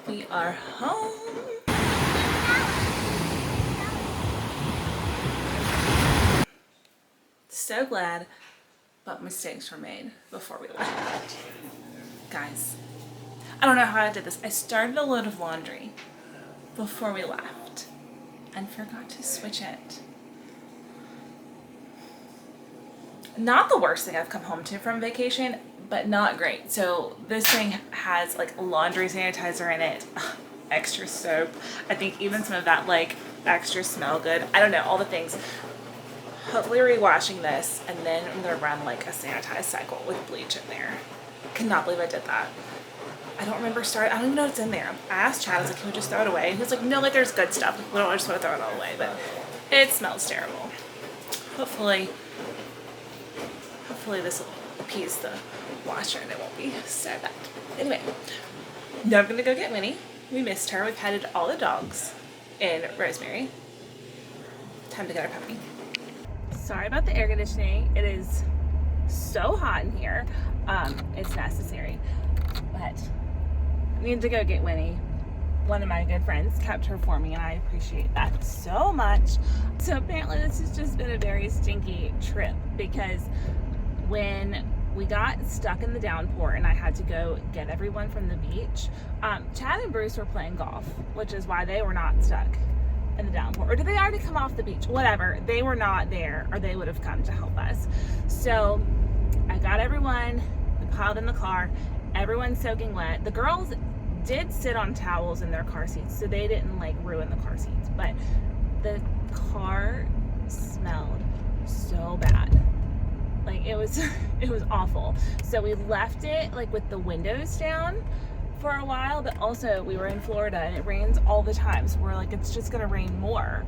We are home. So glad, but mistakes were made before we left. Guys, I don't know how I did this. I started a load of laundry before we left and forgot to switch it. Not the worst thing I've come home to from vacation, but not great. So this thing has like laundry sanitizer in it, extra soap. I think even some of that like extra smell good. I don't know, all the things. Hopefully rewashing this, and then I'm gonna run like a sanitized cycle with bleach in there. Cannot believe I did that. I don't remember I don't even know what's in there. I asked Chad, I was like, can we just throw it away? He was like, no, like there's good stuff. We don't just want to throw it all away, but it smells terrible. Hopefully this will appease the washer and it won't be so bad. Anyway, now I'm gonna go get Winnie. We missed her. We petted all the dogs in Rosemary. Time to get our puppy. Sorry about the air conditioning. It is so hot in here. It's necessary, but I need to go get Winnie. One of my good friends kept her for me and I appreciate that so much. So apparently this has just been a very stinky trip because when we got stuck in the downpour and I had to go get everyone from the beach, Chad and Bruce were playing golf, which is why they were not stuck in the downpour. Or did they already come off the beach? Whatever. They were not there or they would have come to help us. So I got everyone piled in the car, everyone's soaking wet. The girls did sit on towels in their car seats, so they didn't like ruin the car seats, but the car smelled so bad. Like it was awful. So we left it like with the windows down for a while, but also we were in Florida and it rains all the time, so we're like, it's just gonna rain more.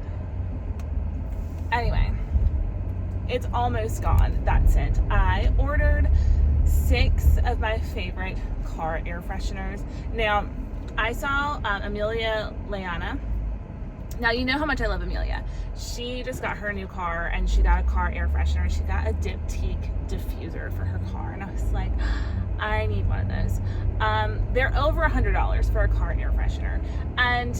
Anyway, it's almost gone, that scent. I ordered 6 of my favorite car air fresheners. Now, I saw Amelia Leana. Now, you know how much I love Amelia. She just got her new car and she got a car air freshener. She got a diptyque diffuser for her car. And I was like, I need one of those. They're over $100 for a car air freshener. And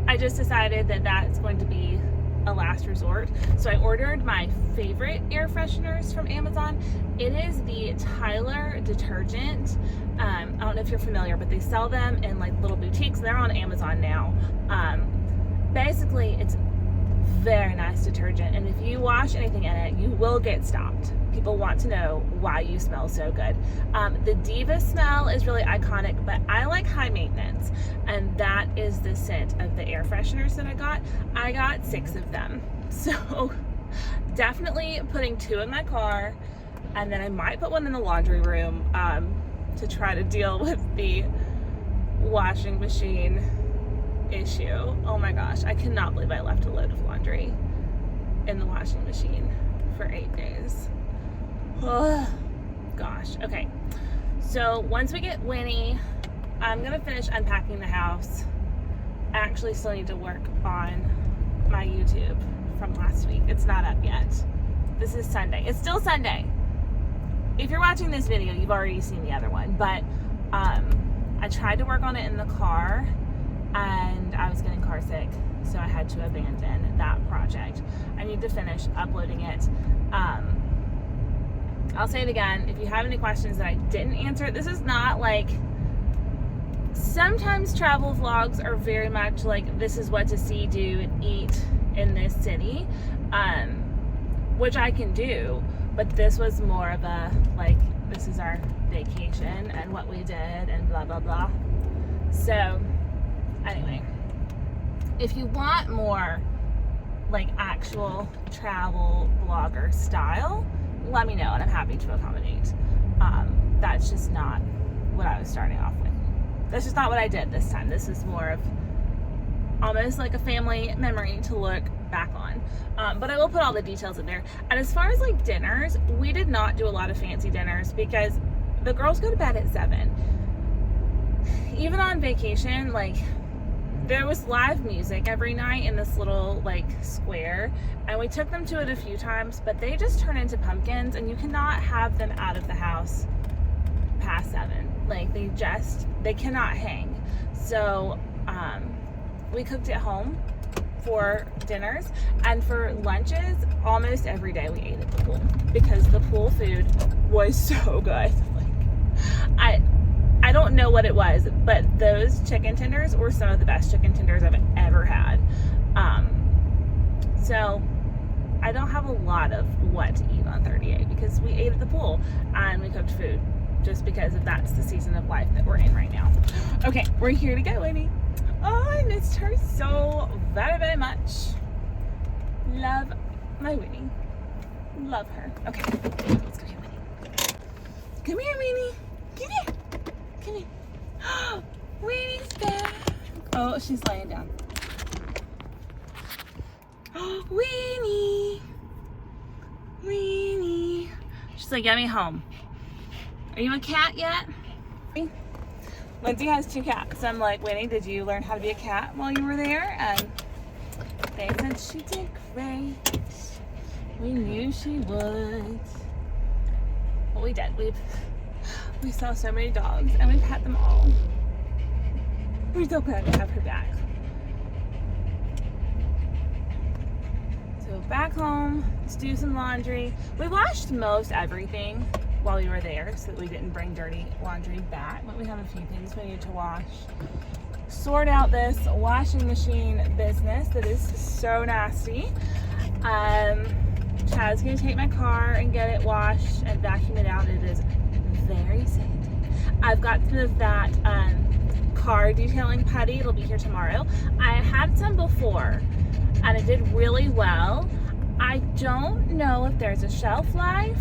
I just decided that that's going to be a last resort. So I ordered my favorite air fresheners from Amazon. It is the Tyler detergent. I don't know if you're familiar, but they sell them in like little boutiques. They're on Amazon now. Basically, it's very nice detergent, and if you wash anything in it, you will get stopped. People want to know why you smell so good. The Diva smell is really iconic, but I like high maintenance, and that is the scent of the air fresheners that I got. I got 6 of them, so definitely putting 2 in my car, and then I might put one in the laundry room to try to deal with the washing machine issue. Oh my gosh, I cannot believe I left a load of laundry in the washing machine for 8 days. Oh gosh. Okay, so once we get Winnie, I'm gonna finish unpacking the house. I actually still need to work on my YouTube from last week. It's not up yet. This is Sunday. It's still Sunday. If you're watching this video, you've already seen the other one, but I tried to work on it in the car and I was getting car sick, so I had to abandon that project. I need to finish uploading it. I'll say it again, if you have any questions that I didn't answer, this is not like, sometimes travel vlogs are very much like, this is what to see, do, and eat in this city, which I can do, but this was more of a, like, this is our vacation and what we did and blah, blah, blah. So, anyway, if you want more like actual travel blogger style, let me know and I'm happy to accommodate. That's just not what I was starting off with. That's just not what I did this time. This is more of almost like a family memory to look back on. But I will put all the details in there. And as far as like dinners, we did not do a lot of fancy dinners because the girls go to bed at 7. Even on vacation, like, there was live music every night in this little like square, and we took them to it a few times, but they just turn into pumpkins and you cannot have them out of the house past 7. Like they cannot hang. So we cooked at home for dinners, and for lunches almost every day we ate at the pool because the pool food was so good. Like, I don't know what it was, but those chicken tenders were some of the best chicken tenders I've ever had. So I don't have a lot of what to eat on 38 because we ate at the pool and we cooked food just because that's the season of life that we're in right now. Okay, we're here to get Winnie. Oh, I missed her so very, very much. Love my Winnie. Love her. Okay, let's go get Winnie. Come here, Winnie. Come here. Come here. Winnie's back. Oh, she's laying down. Winnie. Winnie. She's like, get me home. Are you a cat yet? Lindsay has 2 cats. So I'm like, Winnie, did you learn how to be a cat while you were there? And they said she did great. We knew she would. Well, we did. We saw so many dogs and we pet them all. We're so glad to have her back. So back home to do some laundry. We washed most everything while we were there so that we didn't bring dirty laundry back, but we have a few things we need to wash. Sort out this washing machine business that is so nasty. Chad's gonna take my car and get it washed and vacuum it out. It is very sandy. I've got some of that car detailing putty. It'll be here tomorrow. I had some before and it did really well. I don't know if there's a shelf life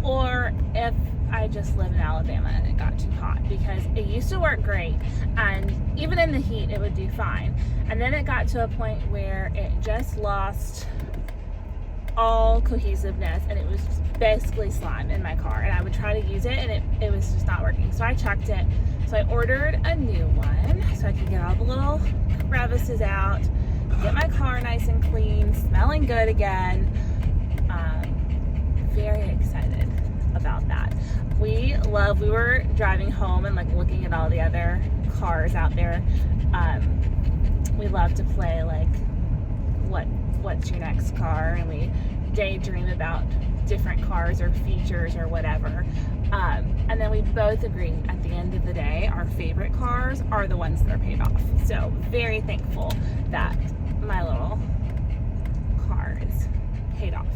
or if I just live in Alabama and it got too hot, because it used to work great and even in the heat it would do fine, and then it got to a point where it just lost all cohesiveness and it was basically slime in my car, and I would try to use it and it was just not working, so I chucked it. So I ordered a new one so I could get all the little crevices out, get my car nice and clean, smelling good again. Very excited about that. We were driving home and like looking at all the other cars out there. We love to play like what's your next car, and we daydream about different cars or features or whatever. And then we both agree at the end of the day our favorite cars are the ones that are paid off. So very thankful that my little car is paid off.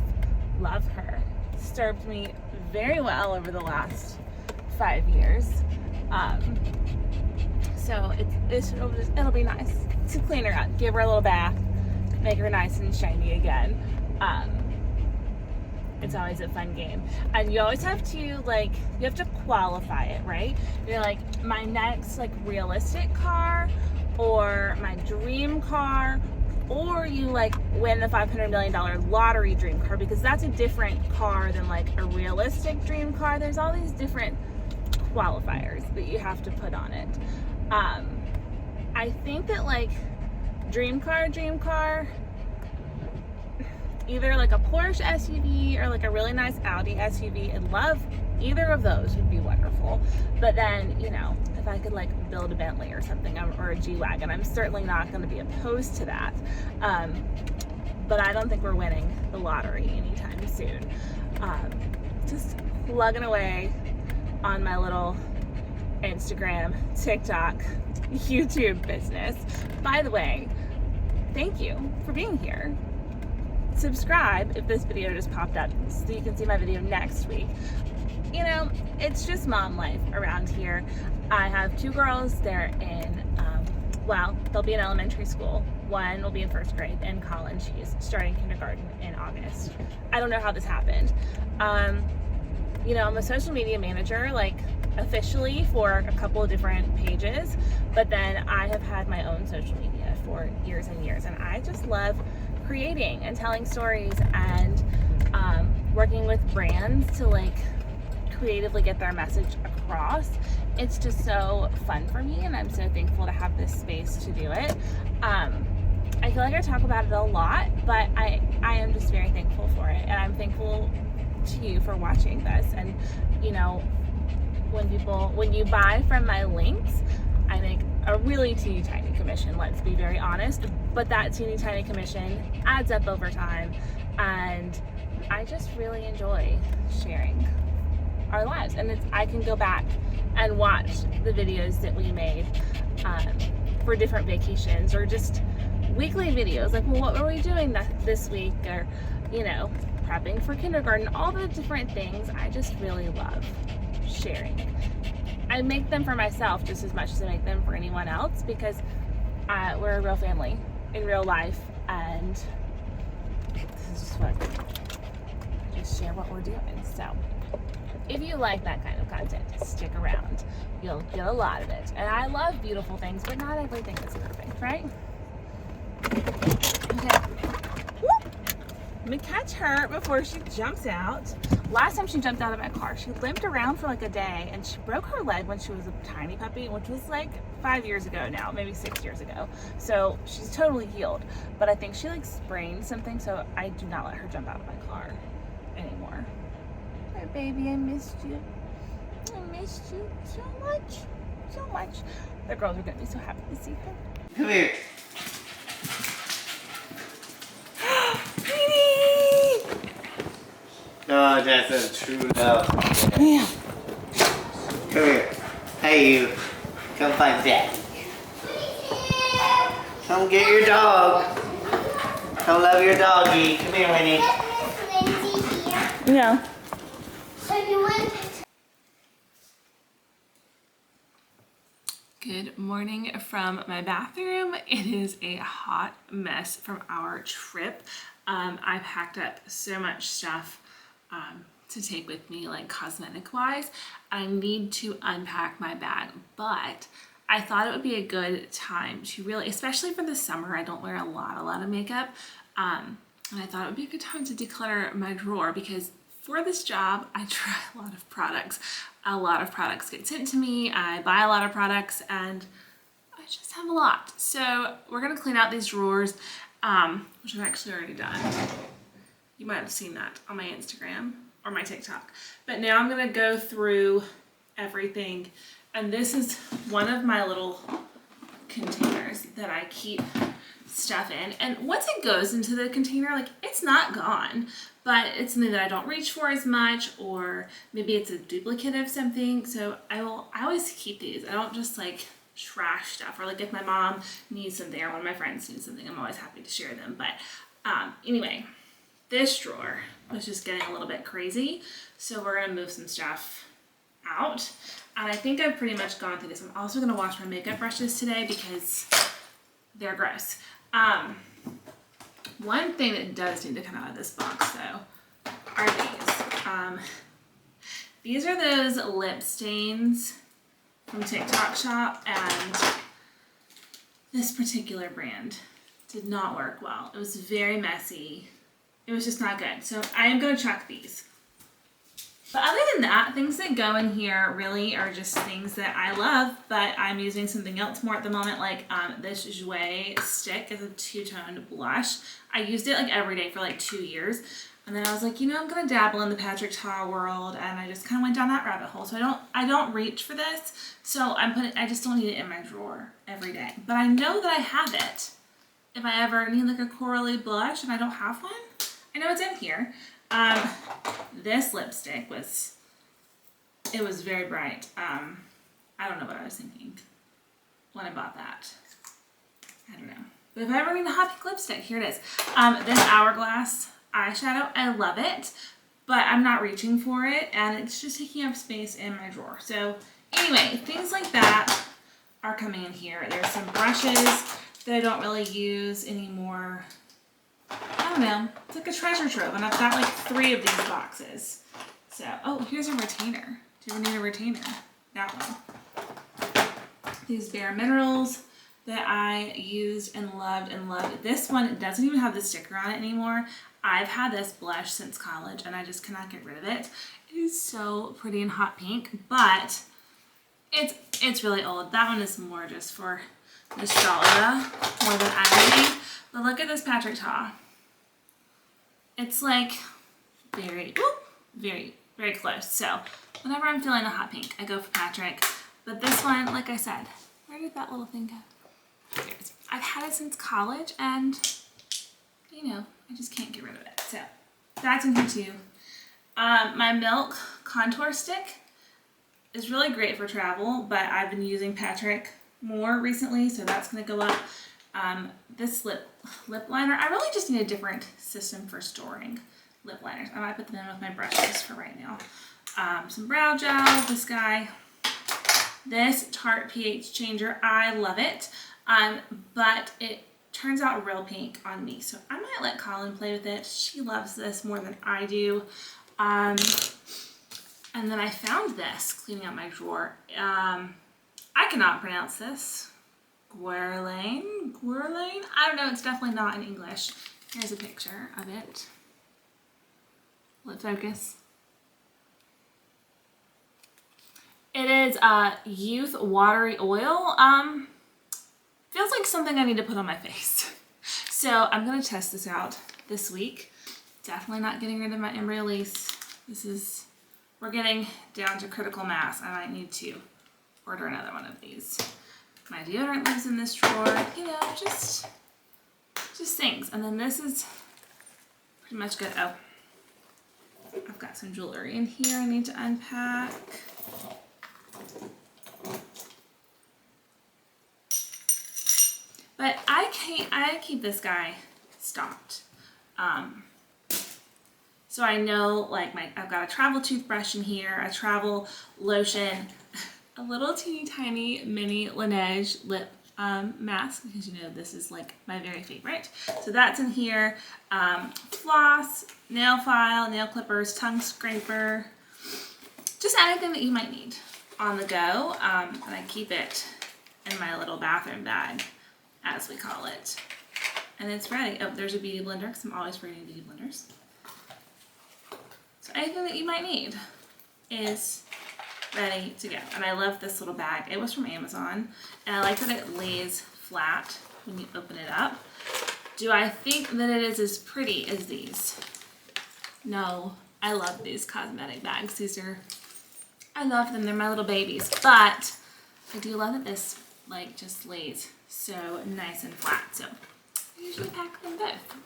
Love her. Served me very well over the last 5 years. So it'll be nice to clean her up, give her a little bath, make her nice and shiny again. It's always a fun game, and you always have to qualify it, right? You're like, my next like realistic car or my dream car, or you like win the $500 million lottery dream car, because that's a different car than like a realistic dream car. There's all these different qualifiers that you have to put on it. I think that like dream car, either like a Porsche SUV or like a really nice Audi SUV, and love either of those would be wonderful. But then, you know, if I could like build a Bentley or something, or a G-Wagon, I'm certainly not going to be opposed to that. But I don't think we're winning the lottery anytime soon. Just plugging away on my little Instagram, TikTok, YouTube business. By the way, thank you for being here. Subscribe if this video just popped up so you can see my video next week. You know, it's just mom life around here. I have 2 girls. They're in, they'll be in elementary school. One will be in 1st grade, and Colin, she's starting kindergarten in August. I don't know how this happened. You know, I'm a social media manager, like officially for a couple of different pages, but then I have had my own social media for years and years, and I just love creating and telling stories and working with brands to like creatively get their message across. It's just so fun for me, and I'm so thankful to have this space to do it. I feel like I talk about it a lot, but I am just very thankful for it, and I'm thankful to you for watching this. And you know, when you buy from my links, I make a really teeny tiny commission, let's be very honest, but that teeny tiny commission adds up over time, and I just really enjoy sharing our lives. And I can go back and watch the videos that we made for different vacations, or just weekly videos, like, well, what were we doing this week, or, you know, prepping for kindergarten, all the different things. I just really love sharing. I make them for myself just as much as I make them for anyone else, because we're a real family in real life, and this is just fun. Just share what we're doing. So if you like that kind of content, stick around. You'll get a lot of it. And I love beautiful things, but not everything is perfect, right? Okay. Woo! Let me catch her before she jumps out. Last time she jumped out of my car, she limped around for like a day, and she broke her leg when she was a tiny puppy, which was like 5 years ago now, maybe 6 years ago. So she's totally healed, but I think she like sprained something, so I do not let her jump out of my car anymore. Hi, baby, I missed you. I missed you so much, so much. The girls are gonna be so happy to see her. Come here. Oh, that's a true love. Yeah. Come here. Hey, you. Come find Daddy. Come get your dog. Come love your doggy. Come here, Winnie. Yeah. So you want Good morning from my bathroom. It is a hot mess from our trip. I packed up so much stuff to take with me, like cosmetic wise. I need to unpack my bag, but I thought it would be a good time to really, especially for the summer, I don't wear a lot of makeup. And I thought it would be a good time to declutter my drawer, because for this job, I try a lot of products. A lot of products get sent to me. I buy a lot of products, and I just have a lot. So we're gonna clean out these drawers, which I've actually already done. You might have seen that on my Instagram or my TikTok. But now I'm gonna go through everything. And this is one of my little containers that I keep stuff in. And once it goes into the container, like, it's not gone, but it's something that I don't reach for as much, or maybe it's a duplicate of something. So I always keep these. I don't just like trash stuff, or like if my mom needs something or one of my friends needs something, I'm always happy to share them. But anyway, this drawer was just getting a little bit crazy. So we're gonna move some stuff out. And I think I've pretty much gone through this. I'm also gonna wash my makeup brushes today because they're gross. One thing that does need to come out of this box though are these. These are those lip stains from TikTok Shop, and this particular brand did not work well. It was very messy. It was just not good. So I am gonna chuck these. But other than that, things that go in here really are just things that I love, but I'm using something else more at the moment, like this Jouer stick is a two-toned blush. I used it like every day for like 2 years. And then I was like, you know, I'm gonna dabble in the Patrick Ta world, and I just kind of went down that rabbit hole. So I don't reach for this. So I just don't need it in my drawer every day. But I know that I have it. If I ever need like a corally blush and I don't have one, I know it's in here. This lipstick was very bright. I don't know what I was thinking when I bought that. I don't know. But if I ever need a hot pink lipstick, here it is. This Hourglass eyeshadow, I love it, but I'm not reaching for it, and it's just taking up space in my drawer. So anyway, things like that are coming in here. There's some brushes that I don't really use anymore. I don't know, it's like a treasure trove, and I've got like 3 of these boxes. So, oh, here's a retainer. Do you ever need a retainer? That one. These Bare Minerals that I used and loved and loved. This one doesn't even have the sticker on it anymore. I've had this blush since college, and I just cannot get rid of it. It is so pretty and hot pink, but it's really old. That one is more just for nostalgia more than anything. But look at this Patrick Ta. It's like very, very close. So whenever I'm feeling a hot pink, I go for Patrick. But this one, like I said, Where did that little thing go? I've had it since college and, you know, I just can't get rid of it. So that's in here too. My Milk contour stick is really great for travel, but I've been using Patrick more recently, so that's gonna go up. This lip liner, I really just need a different system for storing lip liners. I might put them in with my brushes for right now. Some brow gel, this guy. This Tarte pH changer, I love it, but it turns out real pink on me, so I might let Colin play with it. She loves this more than I do. And then I found this cleaning out my drawer. I cannot pronounce this. Guerlain? I don't know, it's definitely not in English. Here's a picture of it. Let's focus. It is Youth Watery Oil. Feels like something I need to put on my face. So I'm gonna test this out this week. Definitely not getting rid of my embryo lace. We're getting down to critical mass. I might need to order another one of these. My deodorant lives in this drawer, you know, just things. And then this is pretty much good. Oh, I've got some jewelry in here I need to unpack. But I keep this guy stocked. So I know, like, I've got a travel toothbrush in here, a travel lotion, a little teeny tiny mini Laneige lip mask, because you know this is like my very favorite. So that's in here. Floss, nail file, nail clippers, tongue scraper, just anything that you might need on the go. And I keep it in my little bathroom bag, as we call it. And it's ready. Oh, there's a beauty blender, because I'm always forgetting beauty blenders. So anything that you might need is ready to go. And I love this little bag. It was from Amazon, and I like that it lays flat when you open it up. Do I think that it is as pretty as these? No, I love these cosmetic bags. I love them. They're my little babies. But I do love that this like just lays so nice and flat. So I usually pack them both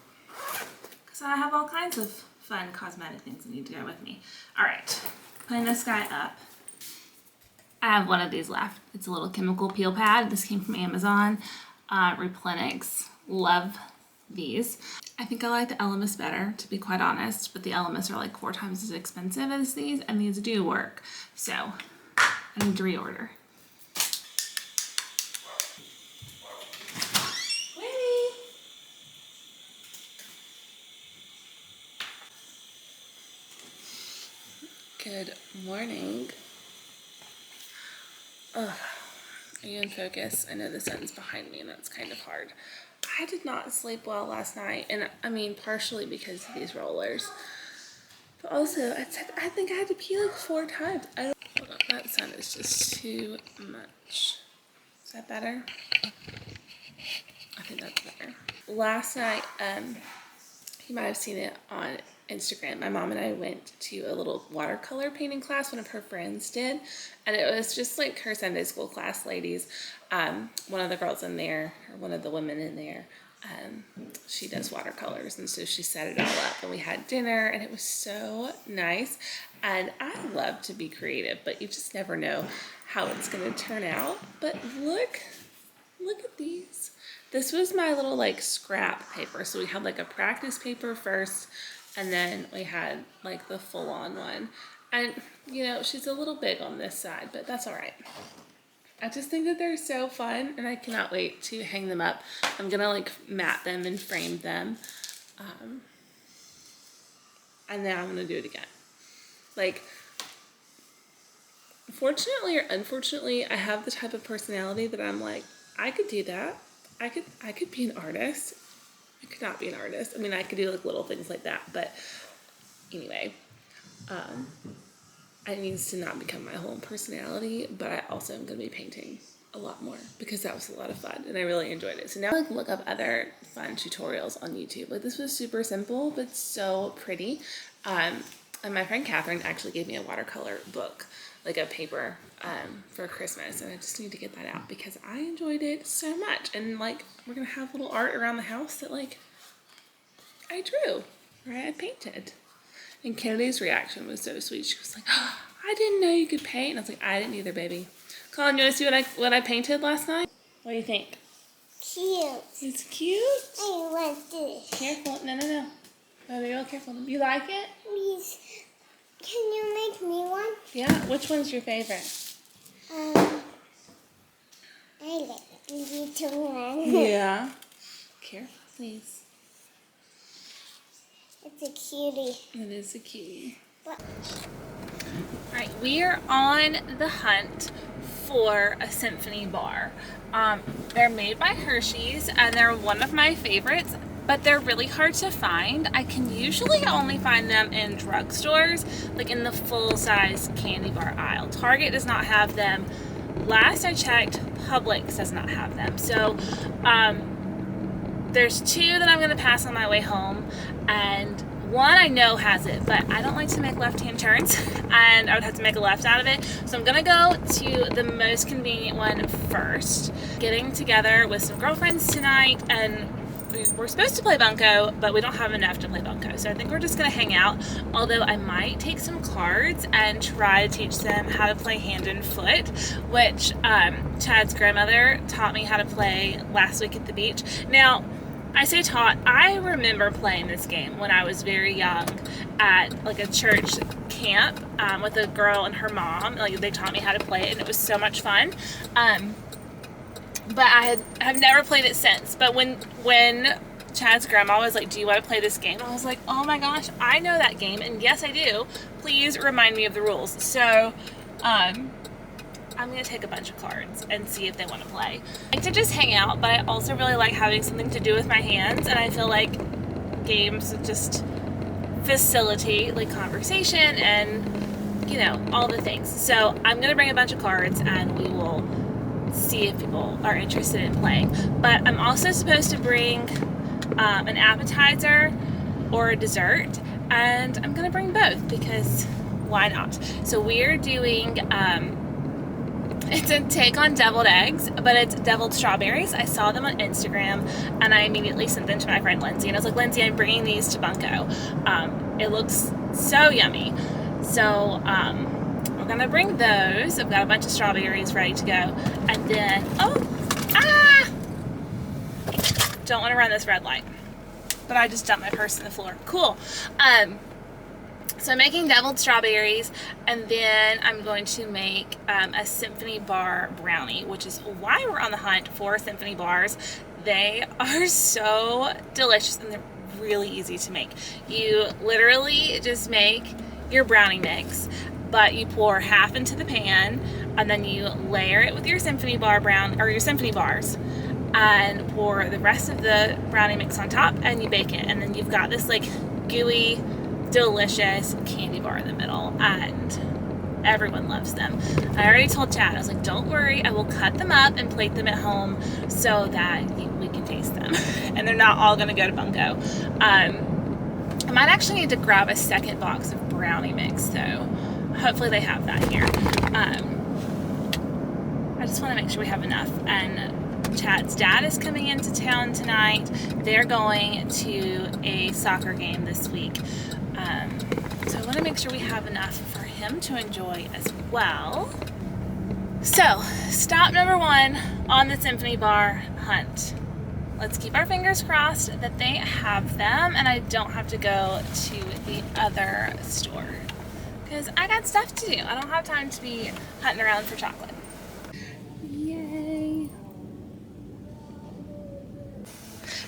because I have all kinds of fun cosmetic things that need to go with me. All right, putting this guy up. I have one of these left. It's a little chemical peel pad. This came from Amazon. Replenix. Love these. I think I like the Elemis better, to be quite honest, but the Elemis are like 4 times as expensive as these, and these do work. So I need to reorder. Good morning. Ugh. Are you in focus? I know the sun's behind me and that's kind of hard. I did not sleep well last night, and I mean partially because of these rollers, but also I think I had to pee like 4 times. Hold on, that sun is just too much. Is that better? I think that's better. Last night, you might have seen it on Instagram. My mom and I went to a little watercolor painting class one of her friends did, and it was just like her Sunday school class ladies. One of the girls in there, or one of the women in there, she does watercolors, and so she set it all up and we had dinner, and it was so nice. And I love to be creative, but you just never know how it's going to turn out. But look at these. This was my little like scrap paper. So we had like a practice paper first, and then we had like the full-on one. And you know, she's a little big on this side, but that's all right. I just think that they're so fun, and I cannot wait to hang them up. I'm gonna like mat them and frame them. And then I'm gonna do it again. Like, fortunately or unfortunately, I have the type of personality that I'm like, I could do that. I could be an artist. I could not be an artist. I mean, I could do like little things like that, but anyway, it needs to not become my whole personality, but I also am going to be painting a lot more because that was a lot of fun and I really enjoyed it. So now I can look up other fun tutorials on YouTube. Like, this was super simple, but so pretty. And my friend Catherine actually gave me a watercolor book like a paper for Christmas, and I just need to get that out because I enjoyed it so much. And like, we're gonna have little art around the house that like I drew, right? I painted. And Kennedy's reaction was so sweet. She was like, oh, I didn't know you could paint. And I was like, I didn't either, baby. Colin, you want to see what I painted last night? What do you think? Cute. It's cute. I want this. Careful. No. Oh, be real careful. You like it? Please. Can you make me one? Yeah. Which one's your favorite? I like the little one. Yeah. Careful, please. It's a cutie. It is a cutie. What? Alright, we are on the hunt for a symphony bar. They're made by Hershey's and they're one of my favorites, but they're really hard to find. I can usually only find them in drugstores, like in the full-size candy bar aisle. Target does not have them. Last I checked, Publix does not have them. So, there's two that I'm going to pass on my way home, and one I know has it, but I don't like to make left-hand turns, and I would have to make a left out of it. So I'm going to go to the most convenient one first. Getting together with some girlfriends tonight, and we're supposed to play bunco, but we don't have enough to play bunco. So I think we're just going to hang out, although I might take some cards and try to teach them how to play hand and foot, which Chad's grandmother taught me how to play last week at the beach. Now, I say taught, I remember playing this game when I was very young at like a church camp with a girl and her mom. Like, they taught me how to play it, and it was so much fun. But I have never played it since. But when Chad's grandma was like, do you want to play this game? I was like, oh my gosh, I know that game, and yes I do. Please remind me of the rules. So I'm going to take a bunch of cards and see if they want to play. I like to just hang out, but I also really like having something to do with my hands, and I feel like games just facilitate like conversation and, you know, all the things. So I'm going to bring a bunch of cards and we will see if people are interested in playing. But I'm also supposed to bring an appetizer or a dessert, and I'm going to bring both because why not? So we're doing it's a take on deviled eggs, but it's deviled strawberries. I saw them on Instagram, and I immediately sent them to my friend Lindsay, and I was like, Lindsay, I'm bringing these to bunco. It looks so yummy. So we're gonna bring those. I've got a bunch of strawberries ready to go, and then don't want to run this red light, but I just dumped my purse on the floor. Cool. So I'm making deviled strawberries, and then I'm going to make a symphony bar brownie, which is why we're on the hunt for symphony bars. They are so delicious, and they're really easy to make. You literally just make your brownie mix, but you pour half into the pan, and then you layer it with your symphony bar your symphony bars, and pour the rest of the brownie mix on top, and you bake it, and then you've got this like gooey, delicious candy bar in the middle, and everyone loves them. I already told Chad, I was like, don't worry, I will cut them up and plate them at home so that we can taste them and they're not all gonna go to bunco. I might actually need to grab a second box of brownie mix, so hopefully they have that here. I just want to make sure we have enough. And Chad's dad is coming into town tonight. They're going to a soccer game this week. So I want to make sure we have enough for him to enjoy as well. So, stop number 1 on the symphony bar hunt. Let's keep our fingers crossed that they have them and I don't have to go to the other store, because I got stuff to do. I don't have time to be hunting around for chocolate. Yay.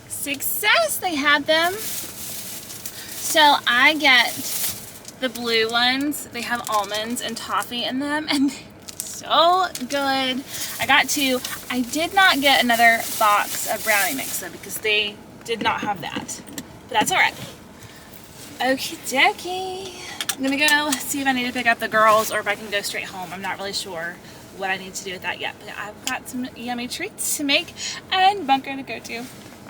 Success! They had them. So I get the blue ones. They have almonds and toffee in them, and so good. I got 2. I did not get another box of brownie mix though, because they did not have that, but that's all right. Okie dokie. I'm gonna go see if I need to pick up the girls or if I can go straight home. I'm not really sure what I need to do with that yet, but I've got some yummy treats to make and bunker to go to.